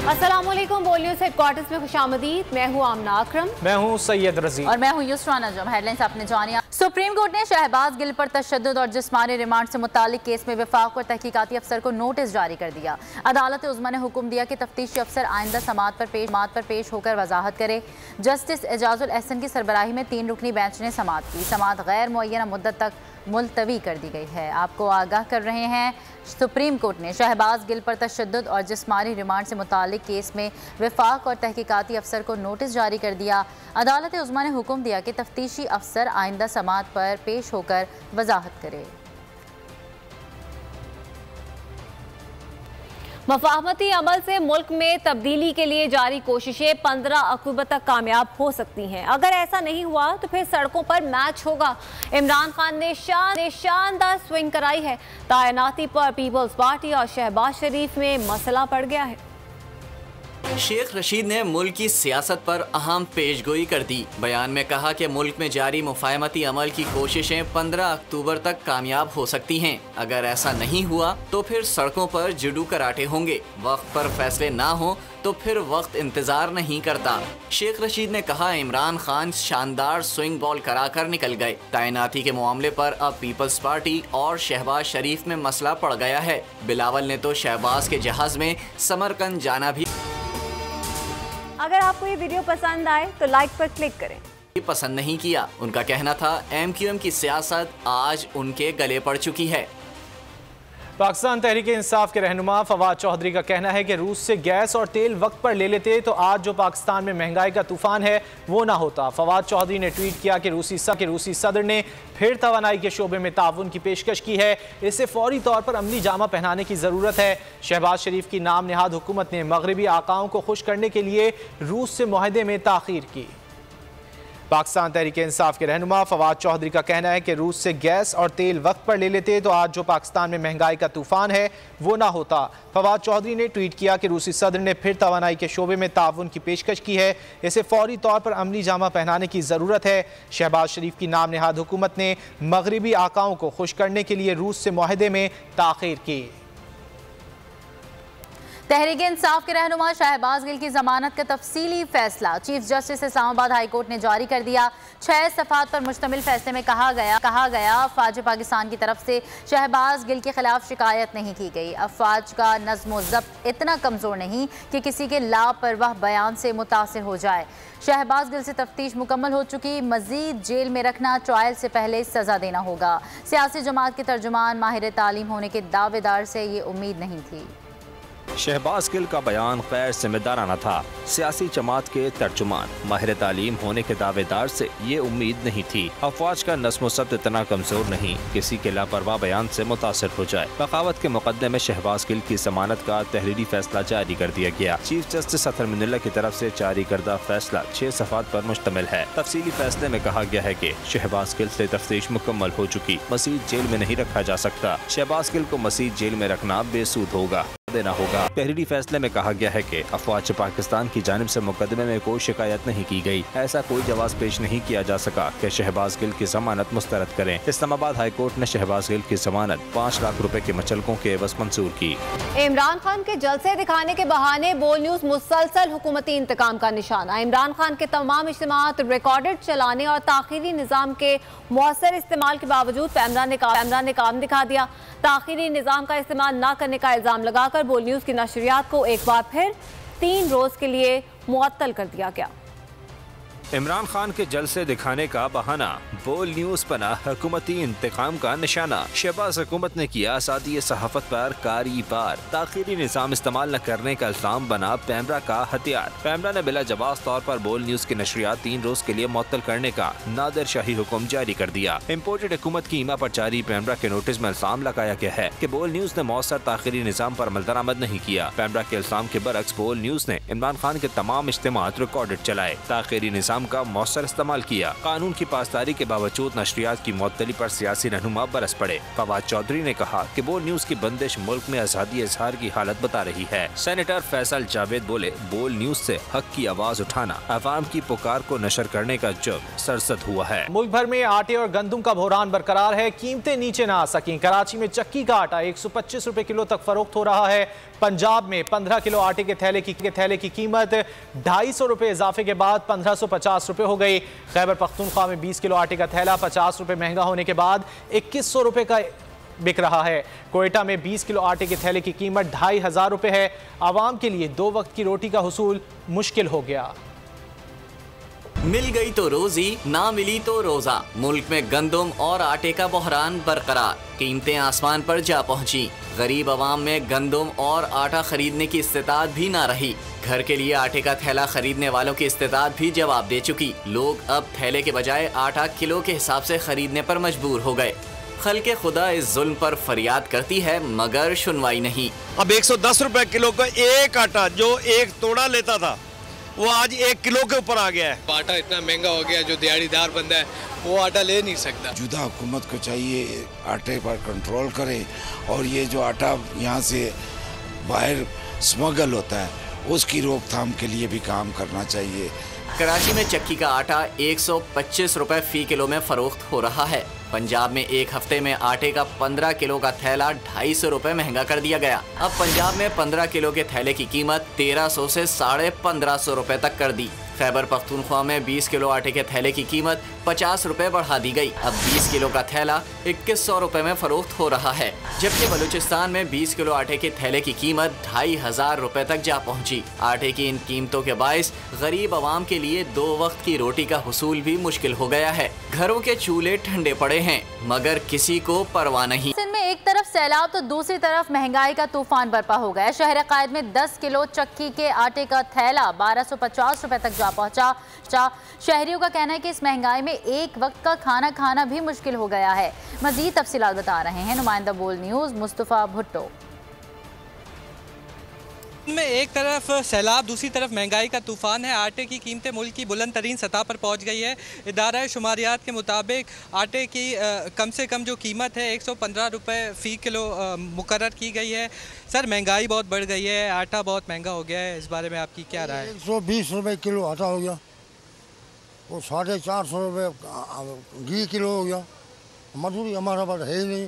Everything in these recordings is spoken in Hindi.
अस्सलामुअलैकुम, बोल न्यूज़ हेडक्वार्टर्स में खुशामदीद। मैं हूँ आमना अकरम, मैं हूँ सैयद रजी और मैं हूँ युसरा नजम। हेडलाइंस आपने जानिया। सुप्रीम कोर्ट ने शहबाज गिल पर तशद्दुद और जिस्मानी रिमांड से मुतालिक केस में वफाक और तहकीकाती अफसर को नोटिस जारी कर दिया। अदालत उज़्मा ने हुक्म दिया कि तफ्तीशी अफसर आइंदा समात पर पेश होकर वजाहत करे। जस्टिस एजाजुल एहसन की सरबराही में 3 रुकनी बेंच ने समात की। समात गैर मुअय्यना मुद्दत तक मुलतवी कर दी गई है। आपको आगाह कर रहे हैं, सुप्रीम कोर्ट ने शहबाज गिल पर तशद्दुद और जिस्मानी रिमांड से मुतालिक केस में वफाक और तहकीकाती अफसर को नोटिस जारी कर दिया। अदालत उज़्मा ने हुक्म दिया कि तफ्तीशी अफसर आइंदा समात पर पेश होकर वजाहत करे। मफाहमती अमल से मुल्क में तब्दीली के लिए जारी कोशिशें 15 अक्टूबर तक कामयाब हो सकती हैं। अगर ऐसा नहीं हुआ तो फिर सड़कों पर मैच होगा। इमरान खान ने शानदार स्विंग कराई है। तैनाती पर पीपल्स पार्टी और शहबाज शरीफ में मसला पड़ गया है। शेख रशीद ने मुल्क की सियासत पर अहम पेशगोई कर दी। बयान में कहा कि मुल्क में जारी मुफाहमती अमल की कोशिशें 15 अक्टूबर तक कामयाब हो सकती हैं। अगर ऐसा नहीं हुआ तो फिर सड़कों पर जुडू कराटे होंगे। वक्त पर फैसले ना हो तो फिर वक्त इंतजार नहीं करता। शेख रशीद ने कहा, इमरान खान शानदार स्विंग बॉल कराकर निकल गए। तैनाती के मामले पर अब पीपल्स पार्टी और शहबाज शरीफ में मसला पड़ गया है। बिलावल ने तो शहबाज के जहाज में समरकंद जाना भी। अगर आपको ये वीडियो पसंद आए तो लाइक पर क्लिक करें। पसंद नहीं किया। उनका कहना था, MQM की सियासत आज उनके गले पड़ चुकी है। पाकिस्तान तहरीक इंसाफ के रहनुमा फवाद चौधरी का कहना है कि रूस से गैस और तेल वक्त पर ले लेते तो आज जो पाकिस्तान में महंगाई का तूफान है वो ना होता। फवाद चौधरी ने ट्वीट किया कि रूसी सदर ने फिर तवानाई के शोबे में ताउन की पेशकश की है। इसे फौरी तौर पर अमली जामा पहनाने की ज़रूरत है। शहबाज शरीफ की नाम नहाद हुकूमत ने मगरबी आकाओं को खुश करने के लिए रूस से मुआहदे में ताख़ीर की। पाकिस्तान तहरीक इंसाफ के रहनुमा फवाद चौधरी का कहना है कि रूस से गैस और तेल वक्त पर ले लेते तो आज जो पाकिस्तान में महंगाई का तूफान है वो ना होता। फवाद चौधरी ने ट्वीट किया कि रूसी सदर ने फिर तवानाई के शोबे में ताउन की पेशकश की है। इसे फौरी तौर पर अमली जामा पहनाने की ज़रूरत है। शहबाज शरीफ की नाम नहाद हुकूमत ने मगरबी आकाओं को खुश करने के लिए रूस से मुआहदे में ताख़ीर की। तहरीक इंसाफ के रहनुमा शहबाज गिल की जमानत का तफसीली फैसला chief justice Islamabad high court ने जारी कर दिया। 6 सफ़ात पर मुश्तमिल फैसले में कहा गया अफवाज पाकिस्तान की तरफ से शहबाज गिल के खिलाफ शिकायत नहीं की गई। अफवाज का नज़्म व ज़ब्त इतना कमज़ोर नहीं कि किसी के लापरवाह बयान से मुतासिर हो जाए। शहबाज गिल से तफ्तीश मुकम्मल हो चुकी। मजीद जेल में रखना, ट्रायल से पहले सज़ा देना होगा। सियासी जमात के तर्जुमान माहिर तालीम होने के दावेदार से ये उम्मीद नहीं थी। शहबाज गिल का बयान गैर जिम्मेदाराना था। सियासी जमात के तर्जुमान माहिर तालीम होने के दावेदार से ये उम्मीद नहीं थी। अफवाज का नज़्म व इतना कमजोर नहीं किसी के लापरवाह बयान से मुतासिर हो जाए। बगावत के मुकदमे में शहबाज गिल की जमानत का तहरीरी फैसला जारी कर दिया गया। चीफ जस्टिस अतर मिनुल्लाह की तरफ से जारी करदा फैसला 6 सफ़ात पर मुश्तमिल है। तफसीली फैसले में कहा गया है कि शहबाज गिल से तफ्तीश मुकम्मल हो चुकी। मज़ीद जेल में नहीं रखा जा सकता। शहबाज गिल को मज़ीद जेल में रखना बेसूद होगा देना होगा। तहरीरी फैसले में कहा गया है कि अफवाज पाकिस्तान की जानिब से मुकदमे में कोई शिकायत नहीं की गई। ऐसा कोई जवाब पेश नहीं किया जा सका कि शहबाज गिल की जमानत मुस्तरद करें। इस्लामाबाद हाई कोर्ट ने शहबाज गिल की जमानत 5 लाख रुपए के मुचलकों के एवज मंजूर की। इमरान खान के जलसे दिखाने के बहाने बोल न्यूज मुसलसल हुकूमती इंतकाम का निशाना। इमरान खान के तमाम इज्तिमात रिकॉर्डेड चलाने और ताखीरी निज़ाम के मौसर इस्तेमाल के बावजूद पैमरा ने काम दिखा दिया। ताखीरी निज़ाम का इस्तेमाल न करने का इल्ज़ाम लगाकर बोल न्यूज़ की नशरियात को एक बार फिर 3 रोज के लिए मुअत्तल कर दिया गया। इमरान खान के जलसे दिखाने का बहाना, बोल न्यूज बना हुकूमती इंतकाम का निशाना। शहबाज हुकूमत ने किया आज़ादी सहाफत पर कारी बार। ताखीरी निज़ाम इस्तेमाल न करने का इल्ज़ाम बना पैमरा का हथियार। पैमरा ने बिला जवाब तौर पर बोल न्यूज की नशरियात 3 रोज के लिए मुअत्तल करने का नादिर शाही हुक्म जारी कर दिया। इम्पोर्टेड हुकूमत की ईमा पर जारी पैमरा के नोटिस में इल्ज़ाम लगाया गया है कि बोल न्यूज ने मौसर ताखीरी निज़ाम पर अमल दरामद नहीं किया। पैमरा के इल्ज़ाम के बरक्स बोल न्यूज ने इमरान खान के तमाम इज्तिमात रिकॉर्डेड चलाए। ताखीरी निज़ाम निज़ाम का मौसर इस्तेमाल किया। कानून की पासदारी के बावजूद नशरियात की मुअत्तली पर सियासी रहनुमा बरस पड़े। फवाद चौधरी ने कहा कि बोल न्यूज की बंदिश मुल्क में आज़ादी इजहार की हालत बता रही है। सेनेटर फैसल जावेद बोले, बोल न्यूज से हक की आवाज उठाना अवाम की पुकार को नशर करने का जुर्म सरसद हुआ है। मुल्क भर में आटे और गंदम का बहरान बरकरार है। कीमतें नीचे ना आ सकी। कराची में चक्की का आटा 125 रुपए किलो तक फरोख्त हो रहा है। पंजाब में 15 किलो आटे के थैले की कीमत 250 रुपए इजाफे के बाद 1550 रुपए हो गई। खैबर पख्तूनख्वा में 20 किलो आटे का थैला 50 रुपए महंगा होने के बाद 2100 रुपए का बिक रहा है। कोयटा में 20 किलो आटे के थैले की कीमत 2500 रुपए है। आवाम के लिए 2 वक्त की रोटी का हुसूल मुश्किल हो गया। मिल गई तो रोजी, ना मिली तो रोजा। मुल्क में गंदम और आटे का बहरान बरकरार। कीमतें आसमान पर जा पहुंची। गरीब आवाम में गंदम और आटा खरीदने की इस्तेताद भी ना रही। घर के लिए आटे का थैला खरीदने वालों की इस्तेताद भी जवाब दे चुकी। लोग अब थैले के बजाय आटा किलो के हिसाब से खरीदने पर मजबूर हो गए। खल्के खुदा इस जुल्म पर फरियाद करती है मगर सुनवाई नहीं। अब 110 रुपए किलो का एक आटा जो एक तोड़ा लेता था वो आज 1 किलो के ऊपर आ गया है। आटा इतना महंगा हो गया, जो दिहाड़ीदार बंदा है वो आटा ले नहीं सकता। जुदा हुकूमत को चाहिए आटे पर कंट्रोल करे और ये जो आटा यहाँ से बाहर स्मगल होता है उसकी रोकथाम के लिए भी काम करना चाहिए। कराची में चक्की का आटा 125 रुपए फी किलो में फरोख्त हो रहा है। पंजाब में एक हफ्ते में आटे का 15 किलो का थैला 250 रुपए महंगा कर दिया गया। अब पंजाब में 15 किलो के थैले की कीमत 1300 से 1550 रुपए तक कर दी। खैबर पख्तूनख्वा में 20 किलो आटे के थैले की कीमत 50 रुपए बढ़ा दी गई। अब 20 किलो का थैला 2100 रुपए में फरोख्त हो रहा है, जबकि बलूचिस्तान में 20 किलो आटे के थैले की कीमत 2500 रुपए तक जा पहुंची। आटे की इन कीमतों के बायस गरीब आवाम के लिए 2 वक्त की रोटी का हुसूल भी मुश्किल हो गया है। घरों के चूल्हे ठंडे पड़े हैं मगर किसी को परवाह नहीं। सिंध में एक तरफ सैलाब तो दूसरी तरफ महंगाई का तूफान बरपा हो गया। शहर कायद में 10 किलो चक्की के आटे का थैला 1250 रुपए तक जा पहुंचा। शहरियों का कहना है कि इस महंगाई में एक वक्त का खाना खाना भी मुश्किल हो गया है। मजीद तफसीलात बता रहे हैं नुमाइंदा बोल न्यूज़ मुस्तफ़ा भुट्टो। में एक तरफ सैलाब, दूसरी तरफ महंगाई का तूफान है। आटे की कीमतें मुल्क की बुलंद तरीन सतह पर पहुंच गई है। इदारा शुमारियात के मुताबिक आटे की कम से कम जो कीमत है 115 रुपये फ़ी किलो मुकर्रर की गई है। सर, महंगाई बहुत बढ़ गई है, आटा बहुत महंगा हो गया है, इस बारे में आपकी क्या राय है? 120 रुपये किलो आटा हो गया, वो 450 रुपये घी किलो हो गया। मजदूरी हमारा पास है ही नहीं,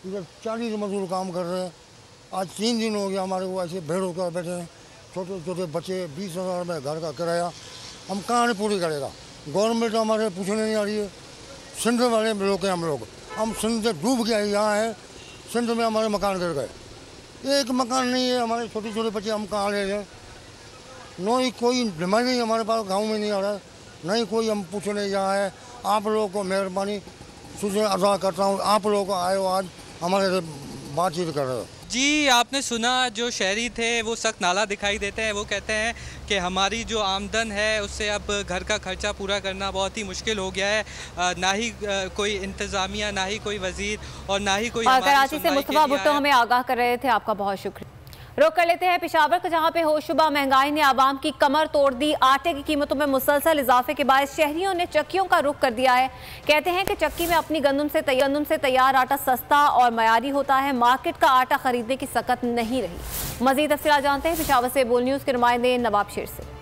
इधर 40 मजदूर काम कर रहे हैं। आज 3 दिन हो गया हमारे को ऐसे भेड़ होकर बैठे हैं। छोटे छोटे बच्चे, 20,000 में घर का किराया हम कहाँ से पूरी करेगा? गवर्नमेंट हमारे पूछने नहीं आ रही है। सिंध वाले लोग हैं हम सिंध से डूब गए यहाँ है। सिंध में हमारे मकान गिर गए, एक मकान नहीं है। हमारे छोटे छोटे बच्चे हम कहाँ ले जाएँ? नो ही कोई डिमांड नहीं हमारे पास, गाँव में नहीं आ रहा है, नहीं कोई हम पूछने यहाँ है। आप लोगों को मेहरबानी शुक्रिया अदा करता हूँ, आप लोगों को आए हो आज हमारे से बातचीत कर रहे हो। जी, आपने सुना जो शहरी थे वो सख्त नाला दिखाई देते हैं। वो कहते हैं कि हमारी जो आमदन है उससे अब घर का खर्चा पूरा करना बहुत ही मुश्किल हो गया है। ना ही कोई इंतज़ामिया, ना ही कोई वजीर और ना ही कोई। कराची से मुस्तफा भुट्टो हमें आगाह कर रहे थे, आपका बहुत शुक्रिया। रुक कर लेते हैं पेशावर को, जहां पे होशुबा महंगाई ने आवाम की कमर तोड़ दी। आटे की कीमतों में मुसलसल इजाफे के बाद शहरियों ने चक्कियों का रुख कर दिया है। कहते हैं कि चक्की में अपनी गंदम से तैयार आटा सस्ता और मयारी होता है। मार्केट का आटा खरीदने की सकत नहीं रही। मजीद तफसीलात जानते हैं पेशावर से बोल न्यूज़ के नुमाइंदे नवाब शेर से।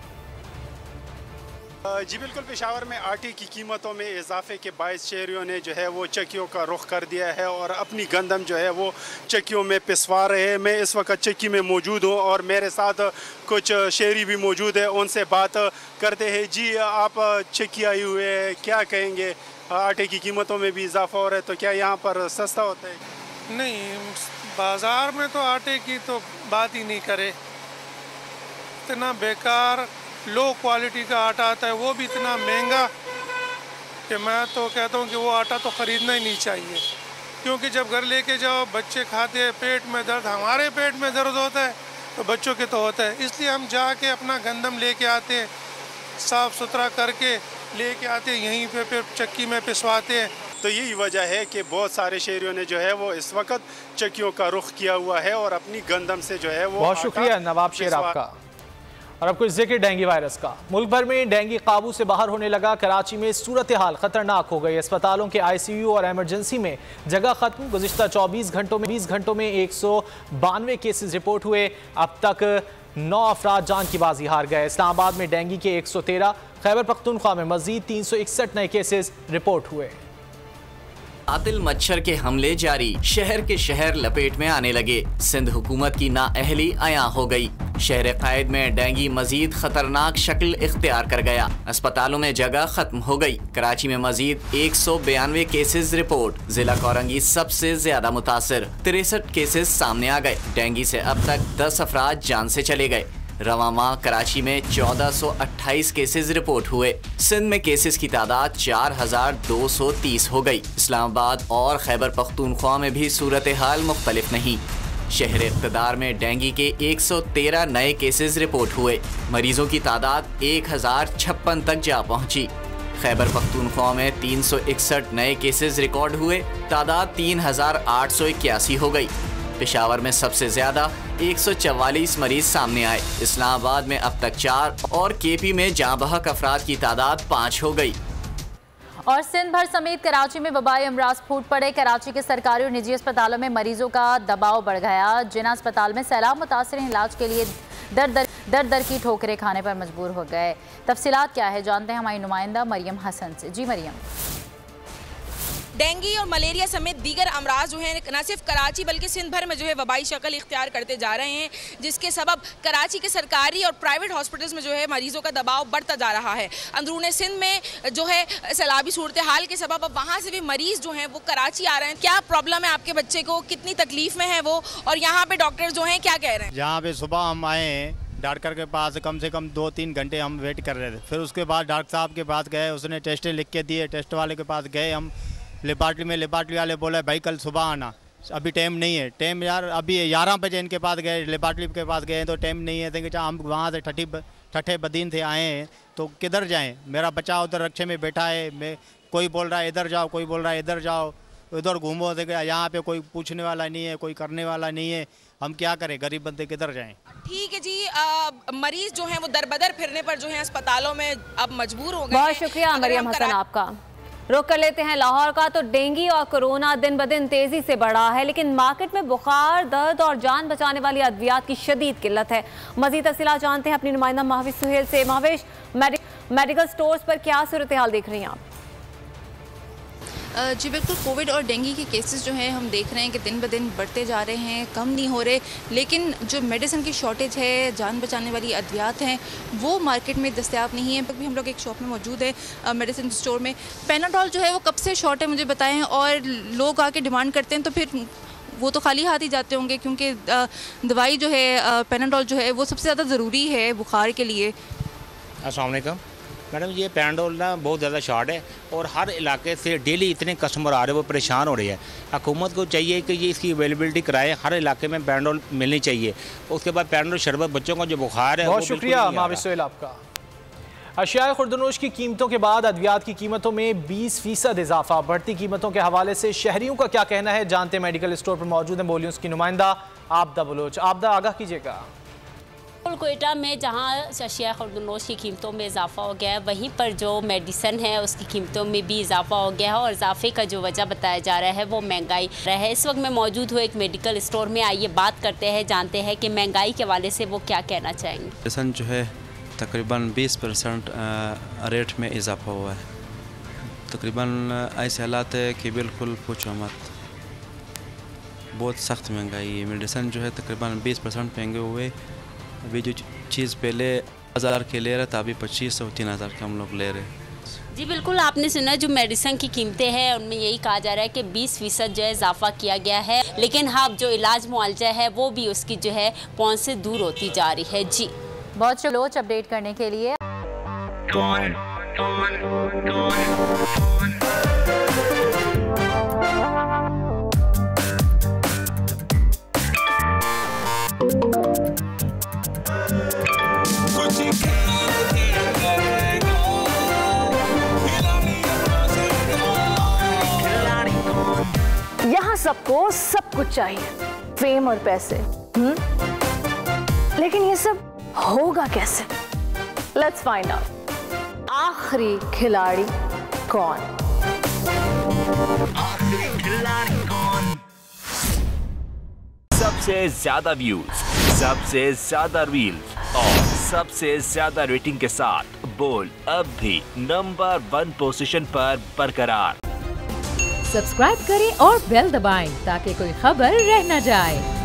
जी बिल्कुल, पेशावर में आटे की कीमतों में इजाफे के बायस शहरियों ने जो है वो चक्कियों का रुख कर दिया है और अपनी गंदम जो है वो चक्कियों में पिसवा रहे हैं। मैं इस वक्त चक्की में मौजूद हूँ और मेरे साथ कुछ शहरी भी मौजूद है, उनसे बात करते हैं। जी, आप चक्की आई हुए हैं, क्या कहेंगे? आटे की कीमतों में भी इजाफा हो रहा है, तो क्या यहाँ पर सस्ता होता है? नहीं, बाज़ार में तो आटे की तो बात ही नहीं करे। इतना बेकार लो क्वालिटी का आटा आता है, वो भी इतना महंगा कि मैं तो कहता हूँ कि वो आटा तो ख़रीदना ही नहीं चाहिए। क्योंकि जब घर लेके जाओ बच्चे खाते हैं, पेट में दर्द, हमारे पेट में दर्द होता है तो बच्चों के तो होता है। इसलिए हम जाके अपना गंदम लेके आते हैं, साफ़ सुथरा करके लेके आते हैं, यहीं पे फिर चक्की में पिसवाते हैं। तो यही वजह है कि बहुत सारे शहरियों ने जो है वो इस वक्त चक्कियों का रुख किया हुआ है और अपनी गंदम से जो है वो। बहुत शुक्रिया नवाब शेर आपका। और अब कुछ जिक्र डेंगू वायरस का। मुल्क भर में डेंगू काबू से बाहर होने लगा। कराची में सूरत हाल खतरनाक हो गई। अस्पतालों के ICU और इमरजेंसी में जगह खत्म। गुज़िश्ता 24 घंटों में 192 केसेस रिपोर्ट हुए। अब तक 9 अफराद जान की बाजी हार गए। इस्लामाबाद में डेंगू के 113, खैबर पख्तूनख्वा में मजीद 361 नए केसेस रिपोर्ट हुए। कातिल मच्छर के हमले जारी। शहर के शहर लपेट में आने लगे। सिंध हुकूमत की नाअहली अयां हो गई। शहर क़ायद में डेंगू मजीद खतरनाक शक्ल इख्तियार कर गया। अस्पतालों में जगह खत्म हो गई। कराची में मजीद 192 केसेस रिपोर्ट। जिला कोरंगी सबसे ज्यादा मुतासिर। 63 केसेस सामने आ गए। डेंगू से अब तक 10 अफराद जान से चले गए। रवा माह कराची में 1428 केसेस रिपोर्ट हुए। सिंध में केसेस की तादाद 4230 हो गई। इस्लामाबाद और खैबर पख्तूनख्वा में भी सूरत हाल मुख्तलिफ नहीं। शहर इक़्तिदार में डेंगू के 113 नए केसेस रिपोर्ट हुए। मरीजों की तादाद 1056 तक जा पहुंची। खैबर पख्तूनख्वा में 361 नए केसेस रिकॉर्ड हुए। तादाद 3881 हो गई। पेशावर में सबसे ज्यादा 144 मरीज सामने आए। इस्लामाबाद में अब तक 4 और KP में जाँ बहक अफराद की तादाद 5 हो गई। और सिंध भर समेत कराची में वबाई अमराज फूट पड़े। कराची के सरकारी और निजी अस्पतालों में मरीजों का दबाव बढ़ गया। जिना अस्पताल में सैलाब मुतासर इलाज के लिए दर की ठोकरें खाने पर मजबूर हो गए। तफसीलात क्या है जानते हैं हमारी नुमाइंदा मरियम हसन से। जी मरियम। डेंगू और मलेरिया समेत दीगर अमराज जो हैं न सिर्फ कराची बल्कि सिंध भर में जो है वबाई शक्ल इख्तियार करते जा रहे हैं, जिसके सबब कराची के सरकारी और प्राइवेट हॉस्पिटल्स में जो है मरीजों का दबाव बढ़ता जा रहा है। अंदरूने सिंध में जो है सैलाबी सूरत हाल के सबब अब वहाँ से भी मरीज जो हैं वो कराची आ रहे हैं। क्या प्रॉब्लम है आपके बच्चे को, कितनी तकलीफ में है वो, और यहाँ पे डॉक्टर्स जो हैं क्या कह रहे हैं? यहाँ पे सुबह हम आए हैं डॉक्टर के पास, से कम 2-3 घंटे हम वेट कर रहे थे। फिर उसके बाद डॉक्टर साहब के पास गए, उसने टेस्ट लिख के दिए। टेस्ट वाले के पास गए हम लेबार्ट्री वाले बोला भाई कल सुबह आना। अभी टाइम नहीं है। टाइम यार अभी 11 बजे इनके पास गए, लेबार्ट्री के पास गए तो टाइम नहीं है। तो हम वहाँ से ठट्ठे बदीन से आए हैं तो किधर जाएं? मेरा बच्चा उधर रक्षे में बैठा है। मैं कोई बोल रहा है इधर जाओ, कोई बोल रहा है इधर जाओ, उधर घूमो। देखो यहाँ पे कोई पूछने वाला नहीं है, कोई करने वाला नहीं है। हम क्या करें, गरीब बंदे किधर जाएं? ठीक है जी, मरीज जो हैं वो दरबदर फिरने पर जो है अस्पतालों में अब मजबूर हो गए। बहुत शुक्रिया मरियम हसन आपका। रुक कर लेते हैं लाहौर का। तो डेंगू और कोरोना दिन ब दिन तेजी से बढ़ा है, लेकिन मार्केट में बुखार, दर्द और जान बचाने वाली अद्वियात की शदीद किल्लत है। मजीद तफसीलात जानते हैं अपनी नुमाइंदा महविश सुहेल से। महविश, मेडिकल स्टोर्स पर क्या सूरत हाल देख रही हैं आप? जी बिल्कुल, कोविड और डेंगू के केसेस जो हैं हम देख रहे हैं कि दिन ब दिन बढ़ते जा रहे हैं, कम नहीं हो रहे। लेकिन जो मेडिसिन की शॉर्टेज है, जान बचाने वाली अद्वियात हैं, वो मार्केट में दस्तयाब नहीं है। अभी हम लोग एक शॉप में मौजूद है मेडिसिन स्टोर में। पैनाडोल जो है वो कब से शॉर्ट है मुझे बताएं, और लोग आके डिमांड करते हैं तो फिर वो तो खाली हाथ ही जाते होंगे, क्योंकि दवाई जो है पैनाडोल जो है वो सबसे ज़्यादा ज़रूरी है बुखार के लिए। अस्सलाम वालेकुम मैडम, ये पैनाडोल ना बहुत ज़्यादा शॉर्ट है और हर इलाके से डेली इतने कस्टमर आ रहे हैं, वो परेशान हो रहे हैं। हुकूमत को चाहिए कि ये इसकी अवेलेबिलिटी कराए, हर इलाके में पैनाडोल मिलनी चाहिए। उसके बाद पैनाडोल शरबत बच्चों का जो बुखार है। बहुत शुक्रिया महविश सुहेल आपका। अशिया खुर्दनोश की कीमतों के बाद अद्वियात की कीमतों में 20% इजाफा। बढ़ती कीमतों के हवाले से शहरियों का क्या कहना है जानते हैं। मेडिकल स्टोर पर मौजूद है बोलियों की नुमाइंदा आबदा बलोच। आबदा, आगाह कीजिएगा। कोयटा में जहां अशिया खुर्दनोश की कीमतों में इजाफा हो गया है, वहीं पर जो मेडिसन है उसकी कीमतों में भी इजाफा हो गया है, और इजाफे का जो वजह बताया जा रहा है वो महंगाई है। इस वक्त मैं मौजूद हूँ एक मेडिकल स्टोर में। आइए बात करते हैं, जानते हैं कि महंगाई के हवाले से वो क्या कहना चाहेंगे। मेडिसन जो है तकरीबन 20% रेट में इजाफा हुआ है। तकरीबन ऐसे हालात है कि बिल्कुल पूछो मत, बहुत सख्त महंगाई है। मेडिसन जो है तकरीबन 20% महंगे हुए। अभी जो चीज़ पहले 1000 के ले रहे थे, अभी 2500-3000 के हम लोग ले रहे हैं। जी बिल्कुल, आपने सुना जो मेडिसिन की कीमतें हैं उनमें यही कहा जा रहा है कि 20% जो है इजाफा किया गया है, लेकिन हाँ जो इलाज मुआलजा है वो भी उसकी जो है पहुँच से दूर होती जा रही है। जी बहुत शुक्रिया अपडेट करने के लिए। यहाँ सबको सब कुछ चाहिए, फेम और पैसे, लेकिन ये सब होगा कैसे? Let's find out. आखिरी खिलाड़ी कौन? सबसे ज्यादा व्यूज, सबसे ज्यादा रील्स और सबसे ज्यादा रेटिंग के साथ बोल अब भी नंबर 1 पोजीशन पर बरकरार। सब्सक्राइब करें और बेल दबाएं ताकि कोई खबर रह न जाए।